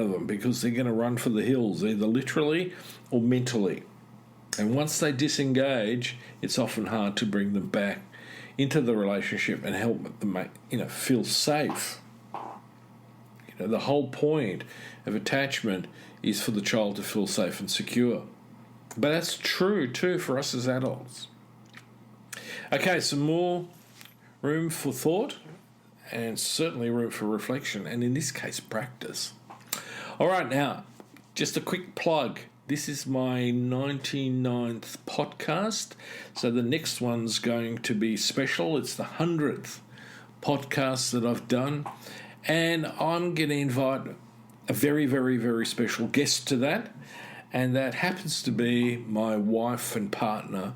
of them because they're going to run for the hills, either literally or mentally. And once they disengage, it's often hard to bring them back into the relationship and help them feel safe. The whole point of attachment is for the child to feel safe and secure. But that's true too for us as adults. Okay, some more room for thought and certainly room for reflection, and in this case, practice. All right, now, just a quick plug. This is my 99th podcast, so the next one's going to be special. It's the 100th podcast that I've done, and I'm going to invite a very, very, very special guest to that, and that happens to be my wife and partner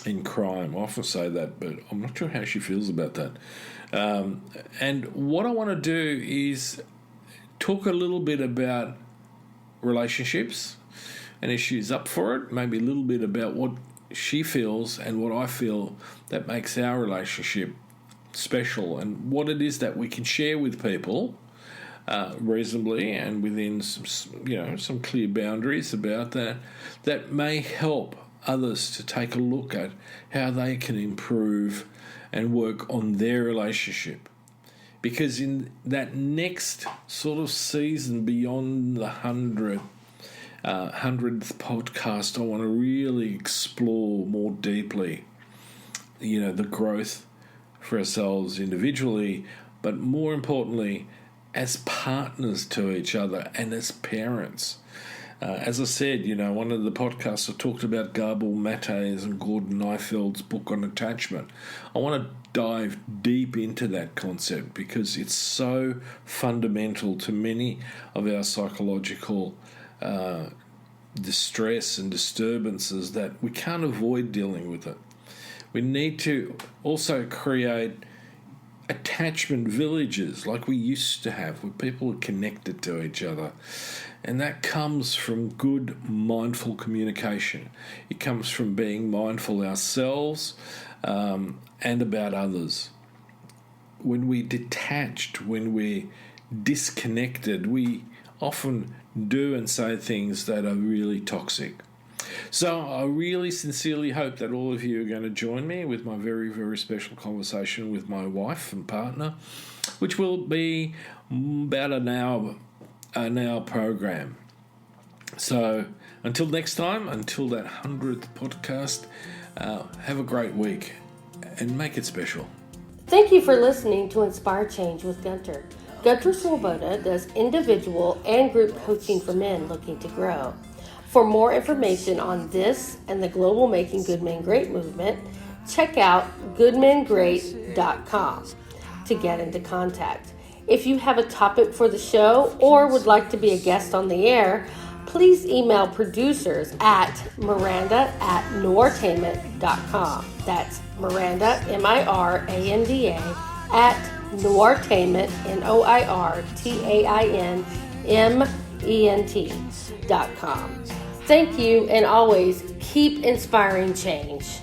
in crime. I often say that, but I'm not sure how she feels about that. And what I want to do is talk a little bit about relationships, and if she's up for it, maybe a little bit about what she feels and what I feel that makes our relationship special, and what it is that we can share with people reasonably and within some clear boundaries about that may help others to take a look at how they can improve and work on their relationship. Because in that next sort of season beyond the 100th podcast, I want to really explore more deeply, the growth for ourselves individually, but more importantly, as partners to each other and as parents. As I said, one of the podcasts I talked about Gabor Mate's and Gordon Eifeld's book on attachment. I want to dive deep into that concept because it's so fundamental to many of our psychological distress and disturbances that we can't avoid dealing with it. We need to also create attachment villages like we used to have, where people are connected to each other. And that comes from good, mindful communication. It comes from being mindful ourselves and about others. When we're detached, when we're disconnected, we often do and say things that are really toxic. So I really sincerely hope that all of you are going to join me with my very, very special conversation with my wife and partner, which will be about an hour program. So until next time, until that 100th podcast, have a great week and make it special. Thank you for listening to Inspire Change with Gunter. Gunter Swoboda does individual and group coaching for men looking to grow. For more information on this and the global Making Good Men Great movement, check out goodmengreat.com to get into contact. If you have a topic for the show or would like to be a guest on the air, please email producers at miranda@noirtainment.com. That's Miranda, Miranda, at noirtainment, noirtainment.com. Thank you, and always keep inspiring change.